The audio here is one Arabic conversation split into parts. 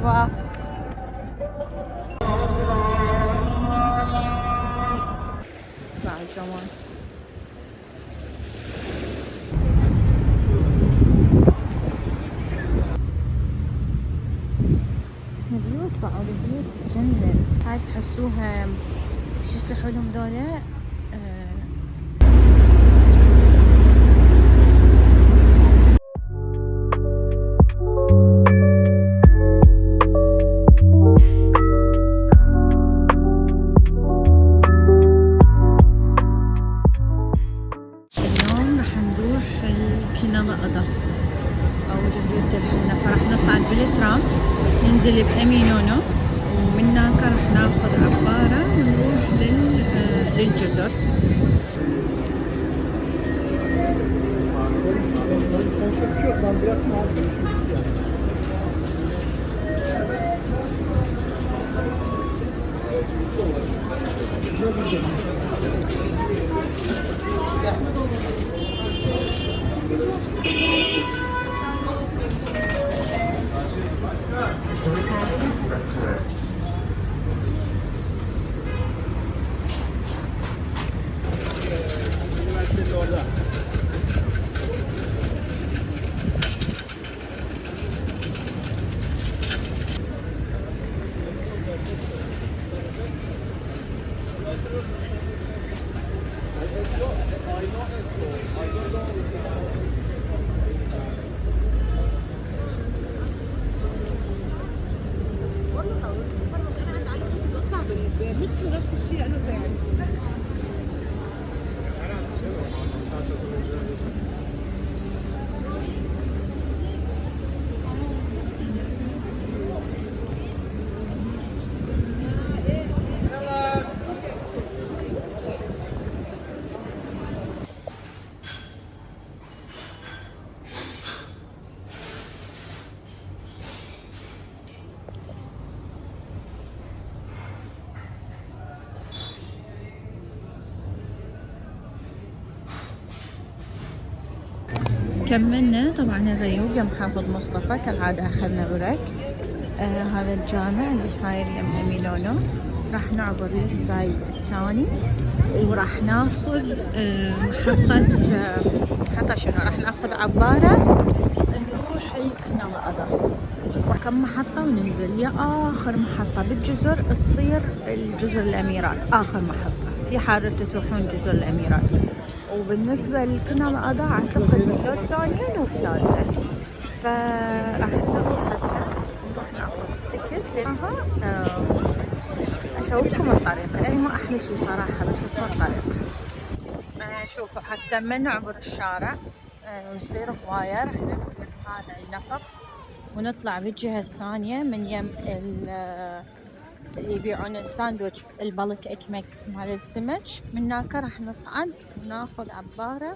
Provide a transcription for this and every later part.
مرحبا. اسمع الجمال. البيوت بعض البيوت تجنن. هاي تحسوها شو يصيحوا لهم ذولا اليوم راح نروح الكنالة أو جزيرة الحنة، فراح نصعد بالترام ننزل بأمينونو، ومن هناك راح ناخذ عبارة ونروح للجزر. كملنا طبعا الريوق يم حافظ مصطفى كالعادة أخذنا بريك. هذا الجامع اللي صاير يم أمينونو. راح نعبر للسايد الثاني وراح ناخذ محطة شنو، راح ناخذ عبارة نروح الكنالة أدا. كم محطة وننزل. يا آخر محطة بالجزر تصير الجزر الأميرات، آخر محطة في حال تروحون جزر الأميرات. وبالنسبة للكنالة أدا أعتقد لو الثانية لو الثالثة، فراح نروح هسه نروح ناخذ تيكت لها. أشوفكم الطريقة، يعني ما أحلى شي صراحة بس اسمه الطريقة. شوفوا حتى ما نعبر الشارع ويصير هواية، راح ننزل هذا النفق ونطلع بالجهة الثانية من يم اللي يبيعون الساندويتش البلك اكمك مال السمك. من هناك راح نصعد وناخذ عبارة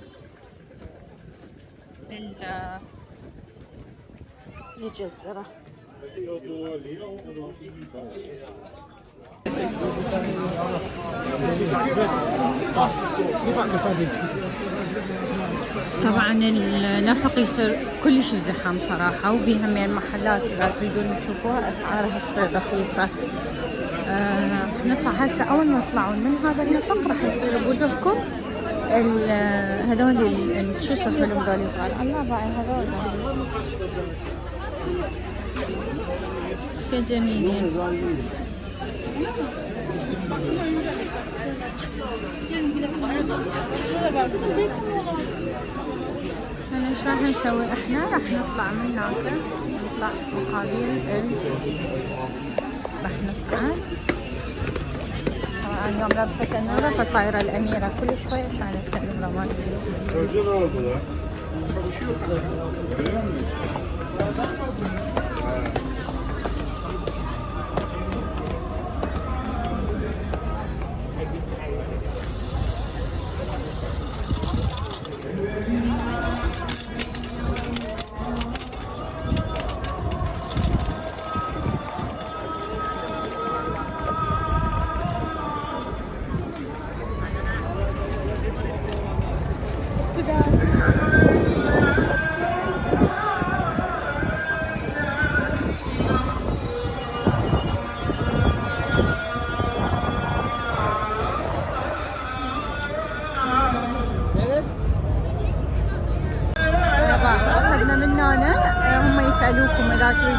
للجزيرة. طبعا النفق يصير كلش زحام صراحة، وبيها من المحلات إذا تريدون تشوفوها أسعارها تصير رخيصة. نطلع هسه. أول ما تطلعون من هذا النفق راح يصير بوجهكم هذول شو يسموا لهم ذولي صغار، الله باعي هذول كجميلين. هلا ايش راح نسوي احنا؟ راح نطلع من هناك، نطلع مقابل راح نصعد. طبعا اليوم لابسة كاميرا فصايرة الأميرة كل شوي عشان الكاميرا مالتي.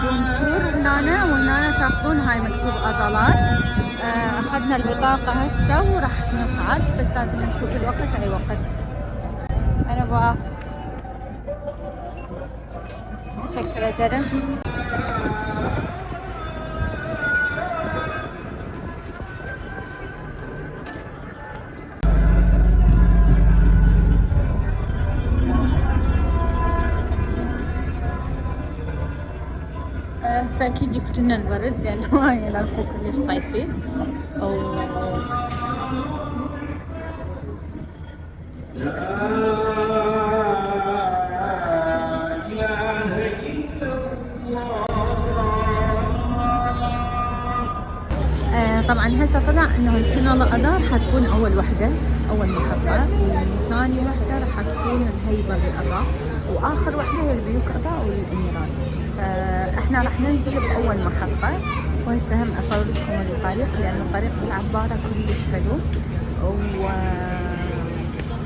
تاخذون تور هنا، وهنا تاخذون هاي مكتوب أضلات. أخذنا البطاقة هسه وراح نصعد، بس لازم نشوف الوقت أي وقت. أنا بقى شكرا جدا. بس أكيد يقتلنا البرد لأنه هاي لابسة كلش صيفي. طبعا هسه طلع انه الكنالة اذار حتكون اول وحدة، اول محطة، وثاني وحدة راح تكون الهيبة بأضاء، واخر وحدة هي البيوك اضاء والاميرات. فاحنا راح ننزل باول محطة، وهسه هم اصور لكم الطريق لان الطريق بالعبارة كلش حلو، و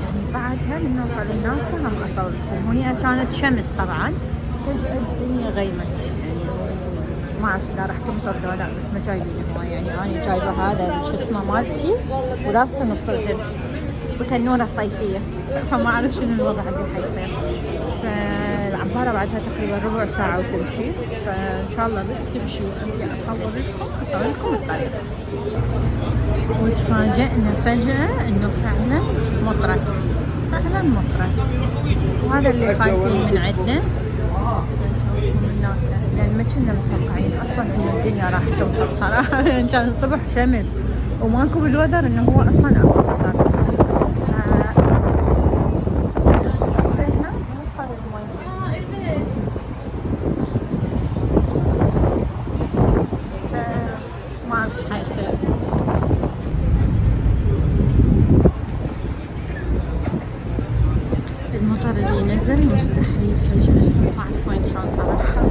يعني بعدها من نوصل هناك هم اصور لكم. هنا كانت شمس طبعا، فجأة الدنيا غيمت، يعني ما اعرف اذا راح تمطر ولا لا، بس ما جايبين هواي. يعني انا جايبه هذا شو اسمه مالتي ولابسه نص الدم وتنوره صيفيه، فما اعرف شنو الوضع اللي حيصير. فالعباره بعدها تقريبا ربع ساعه وتمشي، فان شاء الله بس تمشي وابدي اصور لكم الطريق. وتفاجئنا فجاه انه فعلا مطرت، فعلا مطرت، وهذا اللي خايفين من عندنا. لأن ما كنا متوقعين أصلا إنه الدنيا راح تمطر صراحة. كان الصبح شمس وماكو بالوذر إنه هو أصلا أكو مطر. ما أعرف إيش حيصير. المطر اللي نزل مستحيل فجأة، ما أعرف وين شلون صراحة.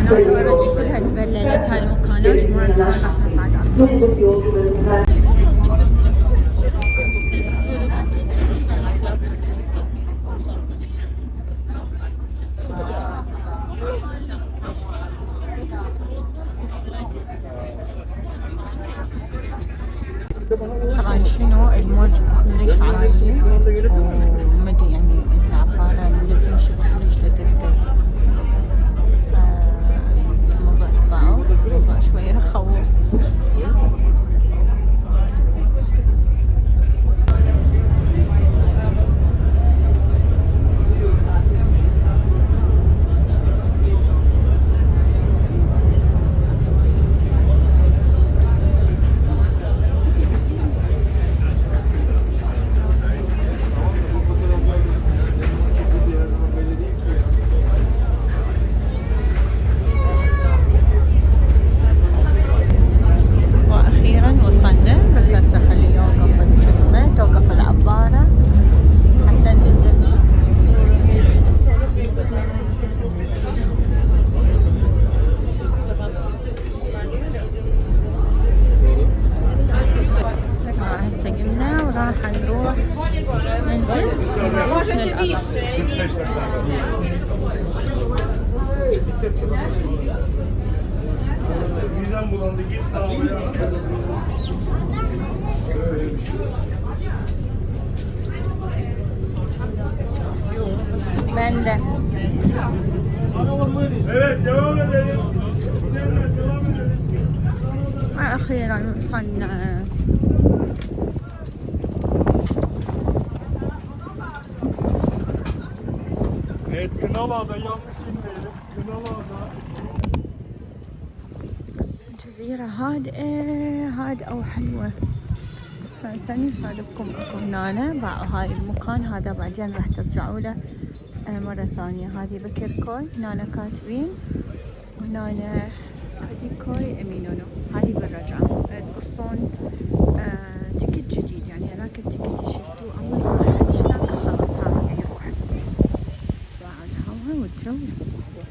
المكانات كلها تبللت، هاي المكانات ما راح نصعد اصلا. طبعا شنو الموج كلش عالي، ومدري يعني العبارة اللي بتمشي كلش تتهز. الموضوع ضعف، الموضوع شوية يخوف. Ben de. Evet, devam edelim. أخيرا وصلنا. Evet, Kınalıada yanlış inmeyelim. Kınalıada. جزيرة هادئة وحلوة. فاستني صادفكم اكو هنا باعوا هاي المكان هذا، بعدين راح ترجعوا له مرة ثانية. هذه بكركوي هنا كاتبين، وهنا كاديكوي امينونو. هذه بالرجعة تقصون تيكت جديد، يعني هذاك التيكت شفتوه اول ما حد هناك خلاص هذا يروح. سواء الهواء والجو حلو.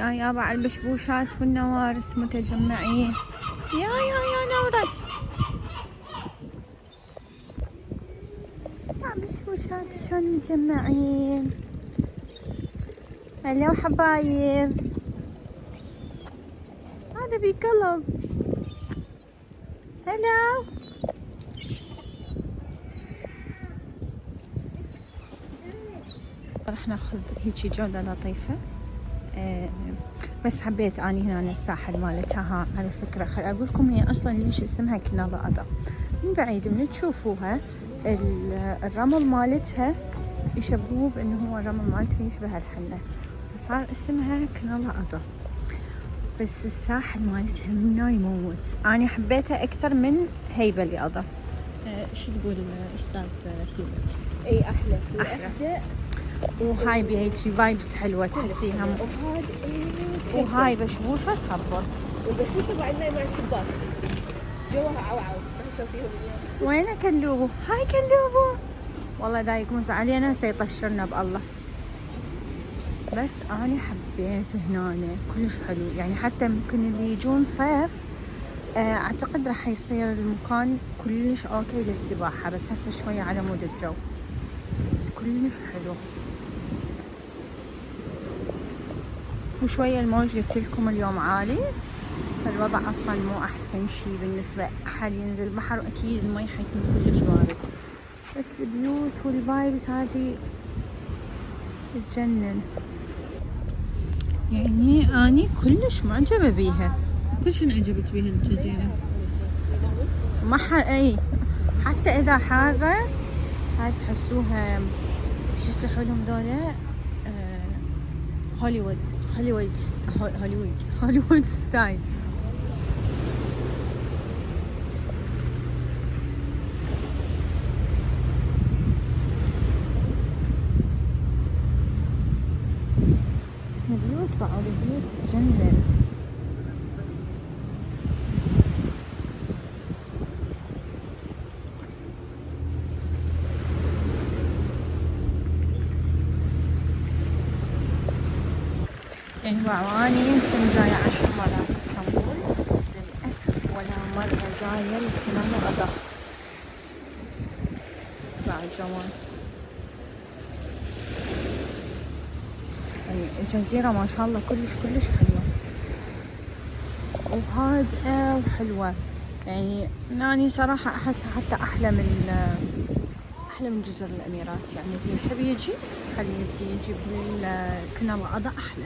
يا يابا على البشبوشات والنوارس متجمعين. يا نورس. يا بشبوشات شلون متجمعين. هلو حبايب. هذا بقلب. هلو. راح ناخذ هيجي جولة لطيفة. بس حبيت اني هنا الساحل مالتها. ها على فكرة خل اقول لكم هي اصلا ليش اسمها كنالة أدا. من بعيد من تشوفوها الرمل مالتها يشبهوه بانه هو الرمل مالتها يشبه الحنة، فصار اسمها كنالة أدا. بس الساحل مالتها منه يموت. انا حبيتها اكثر من هيبلي أدا. شو تقول الاستاذ سيدي؟ اي احلى احلى. وهاي بهيجي فايبس حلوه تحسيها. وهاي بشبوشه تخبط. والبشبوشه بعدنا مع الشباك جوها عوعو. شوفيهم اليوم. وينه كلوبو؟ هاي كلوبو. والله دا يكون علينا سيطشرنا بالله. بس انا حبيت هنا كلش حلو. يعني حتى ممكن اللي يجون صيف اعتقد راح يصير المكان كلش اوكي للسباحه. بس هسه شويه على مود الجو، بس كلش حلو. وشوية الموج قلت لكم اليوم عالي، فالوضع اصلا مو احسن شي بالنسبة احد ينزل بحر، واكيد المي حيكون كلش بارد. بس البيوت والفايبس هذه تجنن. يعني اني كلش معجبة بيها. كلش انعجبت بيها الجزيرة. اي حتى اذا حارة هاي تحسوها شو يصيحوا لهم ذولا هوليوود ستايل. البيوت بعض البيوت تجنن. يعني وعواني يمكن جاية 10 مرات اسطنبول، بس للأسف ولا مرة جاية الكنالة أدا. اسمع الجمال. يعني الجزيرة ما شاء الله كلش حلوة وهادئة وحلوة. يعني أنا صراحة أحسها حتى أحلى من جزر الأميرات. يعني اللي يحب يجي خليه يجي بالكنالة أدا أحلى.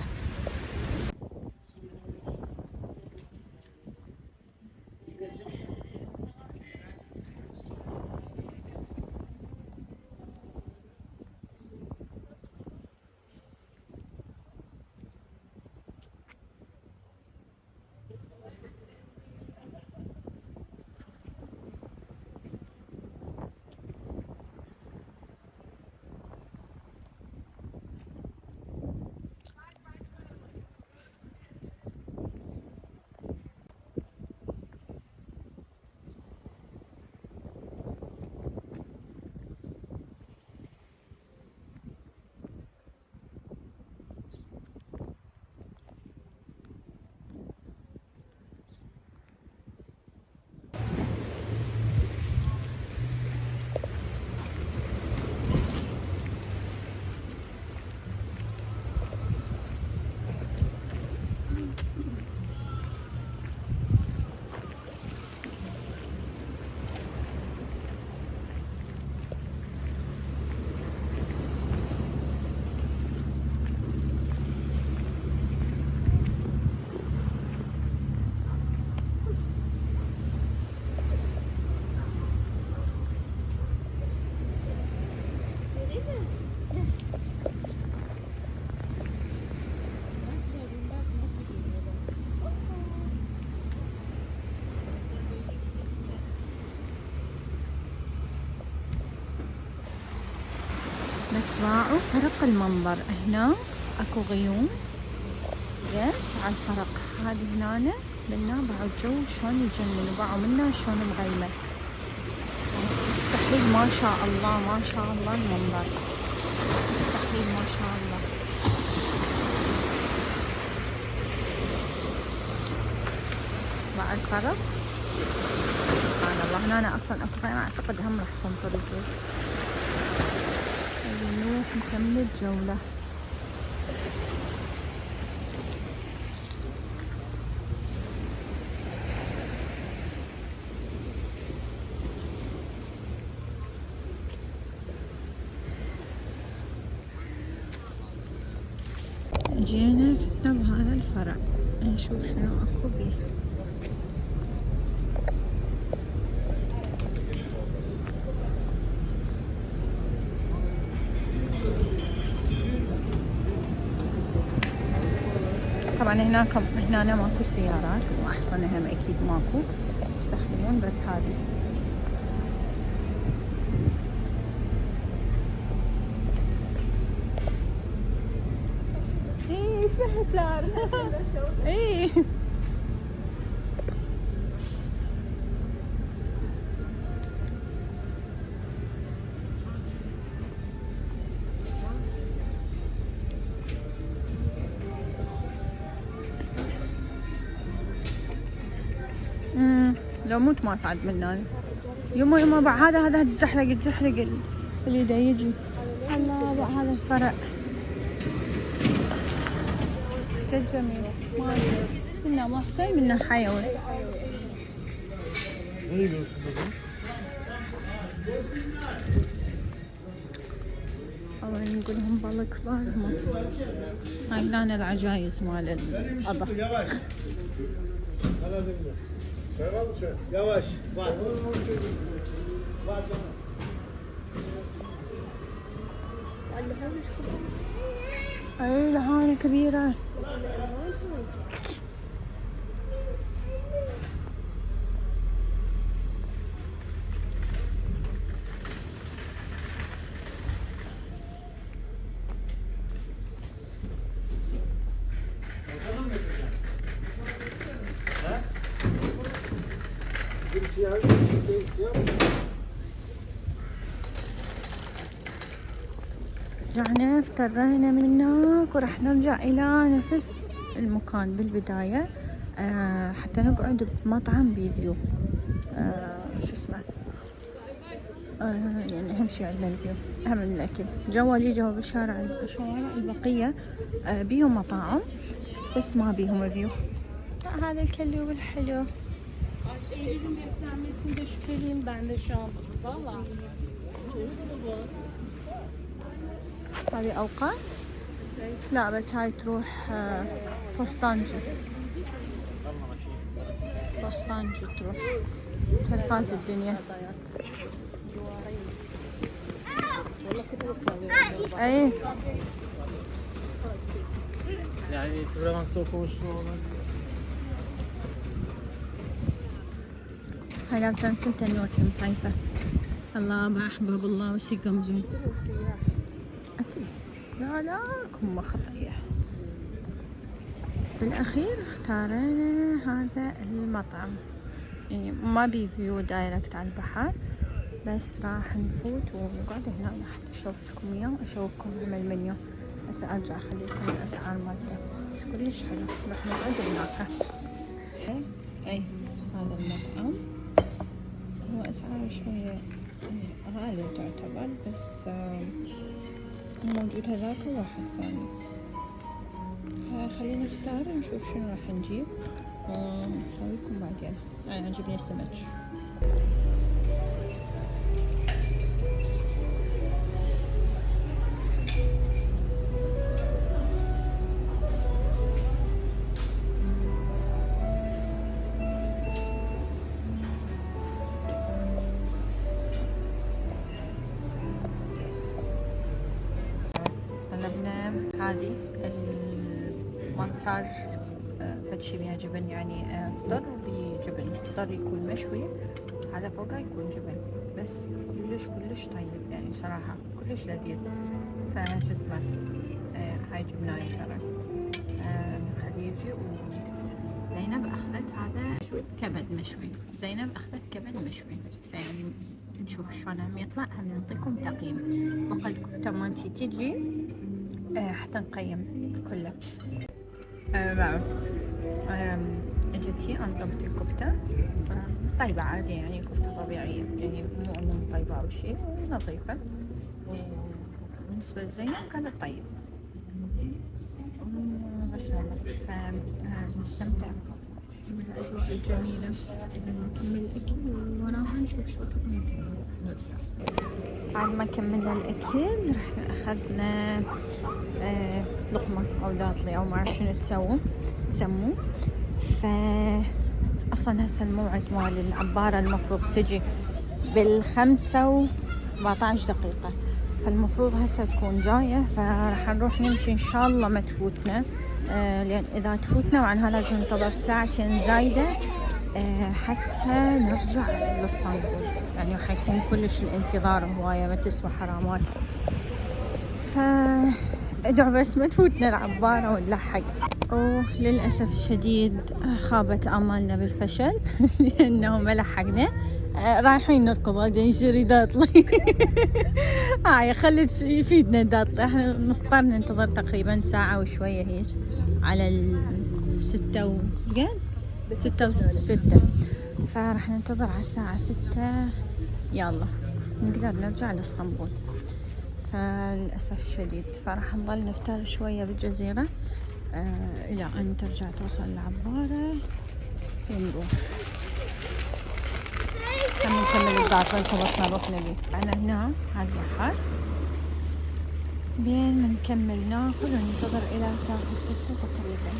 بس باعوا فرق المنظر. هنا اكو غيوم زين على الفرق. هذه هنا لنا باعوا الجو شلون يجنن، وباعوا منا شلون مغيمة. مستحيل ما شاء الله المنظر. مستحيل ما شاء الله. مع الفرق. سبحان الله. هنا أنا أصلا أكو قائمة أعتقد هم راح تنطر الجوز. نروح نكمل جولة. جينا فتنا بهذا الفرع نشوف شنو اكو بيه. طبعا هنا ماكو سيارات واحصنة هم اكيد ماكو يستخدمون بس هذه. شبه هتلر. ايه لو موت ما اصعد من هنا. يما بعد هذا تزحلق اللي دا يجي. الله بقى هذا الفرع جميل. ما منا مو احسن منا حيوي. طبعا نقول لهم بالله كبار هم. هاي لنا العجايز مال القضا. يواش اي لهانة كبيرة. رجعنا افترينا من هناك وراح نرجع الى نفس المكان بالبداية حتى نقعد بمطعم بيفيو. شو اسمه يعني اهم شي عندنا الفيو اهم من الاكل. جوا بالشارع البقية بيهم مطاعم بس ما بيهم فيو. هذا الكليوب الحلو. هذه اوقات لا بس هاي تروح بوسطنجي تروح خلفات الدنيا. اي يعني تبغى مكتوب وش هاي لابسة كل تنور كم صيفة. الله مع أحباب الله وش يقمزون. أكيد لا كم خطية. بالأخير اختارينا هذا المطعم يعني ما بي فيو دايركت على البحر بس راح نفوت ونقعد هنا حتى أشوف لكم إياه وأشوفكم هم المنيو. هسه أرجع أخليكم الأسعار مالته بس كلش حلو. راح نقعد هناك. أي هذا المطعم هو أسعاره شوية غالية تعتبر بس موجود هذاك وواحد ثاني. خلينا نختار نشوف شنو راح نجيب ونسوي لكم بعدين. أنا عجبني السمك. طلبنا هذه المطار فدشي بيها جبن يعني فطر بجبن. فطر يكون مشوي هذا فوقه يكون جبن بس كلش طيب يعني صراحة كلش لذيذ. فشو اسمه هاي جبناي ترى خليجي. وزينب اخذت هذا كبد مشوي. فيعني نشوف شلون هم يطلع. هم نعطيكم تقييم فوق الكفتة مالتي تجي حتى نقيم كله. نعم. اجت هي انا طلبت الكفتة طيبة عادي يعني كفتة طبيعية يعني مو طيبة او شيء لطيفة. وبالنسبة للزينب كانت طيبة بس والله فنستمتع بالأجواء الجميلة نكمل الأكل وراها نشوف شو ممكن نرجع. بعد ما كملنا الأكل رحنا أخذنا لقمة أو داطلي أو ما أعرف شنو تسموه. أصلا هسه الموعد مال العبارة المفروض تجي بال5:17 فالمفروض هسه تكون جاية فراح نروح نمشي إن شاء الله ما تفوتنا. لأن إذا تفوتنا معناها لازم ننتظر ساعتين زايدة حتى نرجع للصندوق يعني حيكون كلش الانتظار هواية ما تسوى حرامات. ادعوا بس ما تفوتنا العبارة ونلحق. للأسف الشديد خابت آمالنا بالفشل لأنه ما لحقنا. رايحين نركض هذا يشتري داطلي هاي خلت يفيدنا داطلي. احنا نضطر ننتظر تقريبا ساعة وشوية هيك على 6 فراح ننتظر على الساعة 6 يلا نقدر نرجع للاسطنبول. فللأسف الشديد فراح نظل نفتر شوية بالجزيرة إلى أن ترجع توصل العبارة ونروح نكمل الداطلة اللي خلصنا رحنا بيه. أنا هنا على البحر بين ما نكمل ناخذ وننتظر إلى الساعة 6 تقريبا.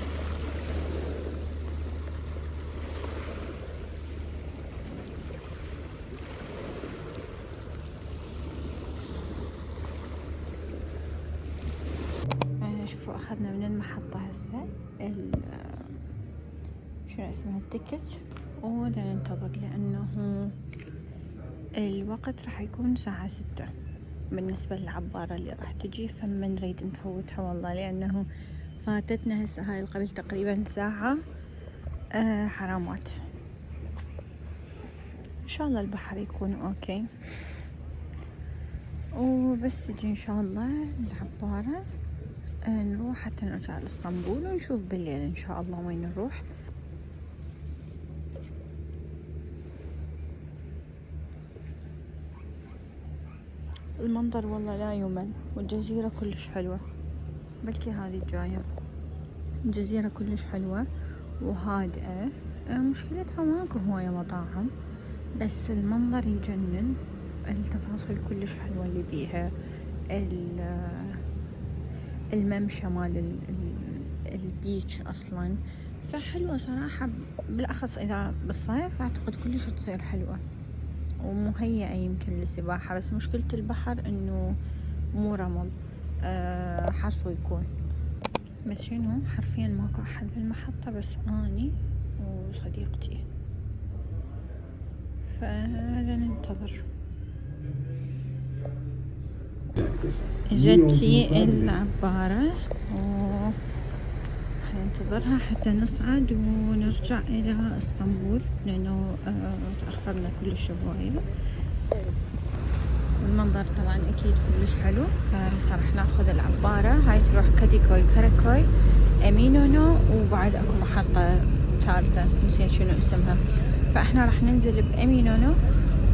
شوفوا أخذنا من المحطة هسه شنو اسمها التيكت ودا ننتظر لأنه الوقت راح يكون الساعة 6 بالنسبة للعبارة اللي راح تجي فما نريد نفوتها والله لأنه فاتتنا هسه هاي قبل تقريبا ساعة. حرامات. إن شاء الله البحر يكون أوكي وبس تجي إن شاء الله العبارة نروح حتى نرجع للاسطنبول ونشوف بالليل إن شاء الله وين نروح. المنظر والله لا يمل والجزيرة كلش حلوة بلكي هذه الجاية. الجزيرة كلش حلوة وهادئة. مشكلتها ماكو هواية مطاعم بس المنظر يجنن. التفاصيل كلش حلوة اللي بيها. الممشى مال البيتش أصلا فحلوة صراحة بالأخص إذا بالصيف أعتقد كلش تصير حلوة ومهيئة يمكن للسباحة. بس مشكلة البحر إنه مو رمل حصو يكون بس شنو حرفيا ماكو أحد بالمحطة بس أني وصديقتي فهذا ننتظر. جتي العبارة ننتظرها حتى نصعد ونرجع إلى اسطنبول لأنه تأخرنا كلش هواية. المنظر طبعا أكيد كلش حلو. فهسه راح ناخذ العبارة هاي تروح كاديكوي كاراكوي أمينونو وبعد أكو محطة ثالثة نسيت شنو اسمها. فإحنا راح ننزل بأمينونو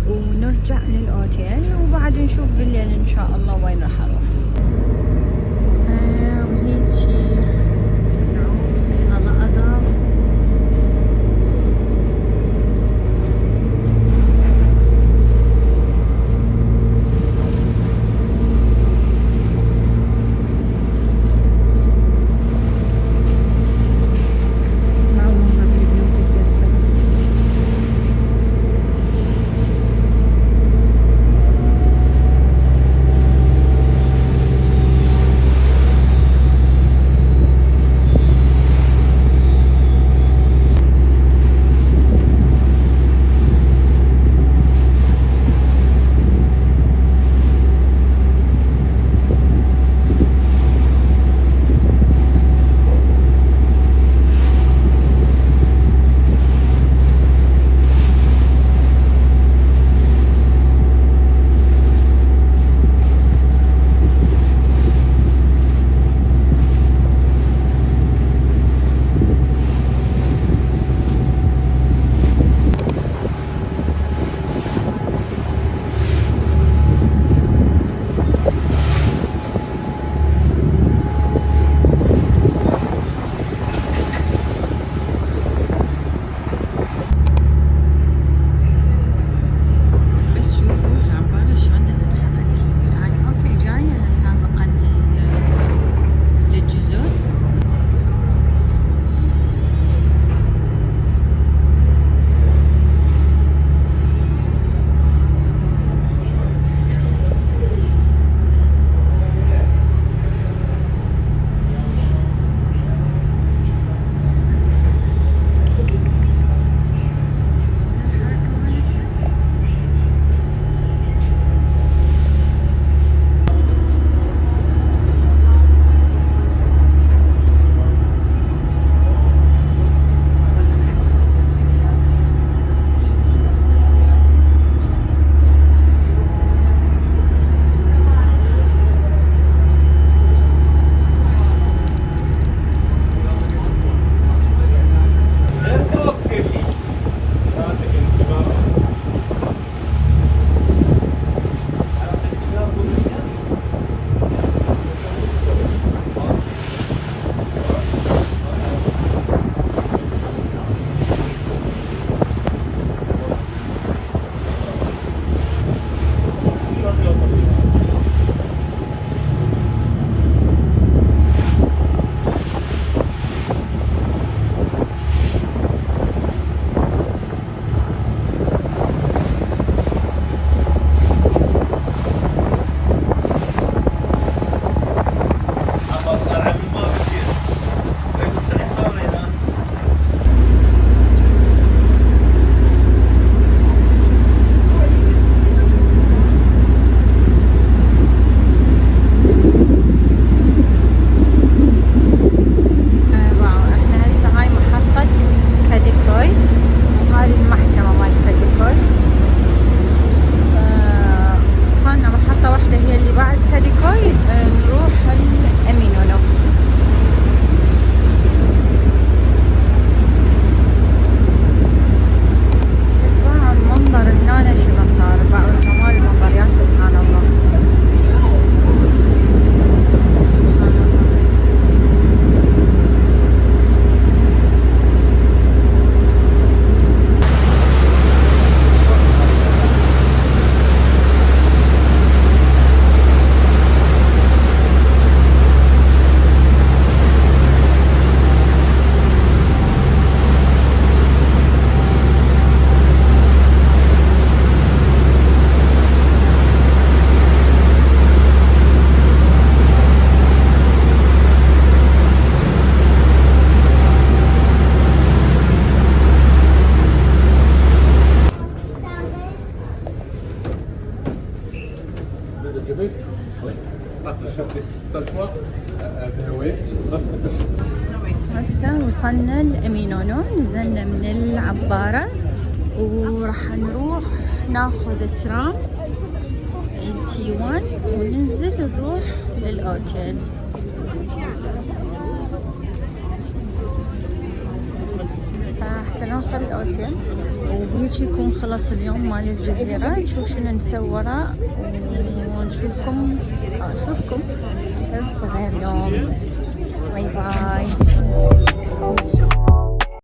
ونرجع للأوتيل وبعد نشوف بالليل إن شاء الله وين راح أروح. وهيجي هسه وصلنا لأمينونو، نزلنا من العبارة وراح نروح ناخذ ترام T1 وننزل نروح للأوتيل. فحتى نوصل الأوتيل وهيك يكون خلص اليوم مال الجزيرة. نشوف شنو نسوره ونشوفكم أشوفكم في غير يوم. باي باي.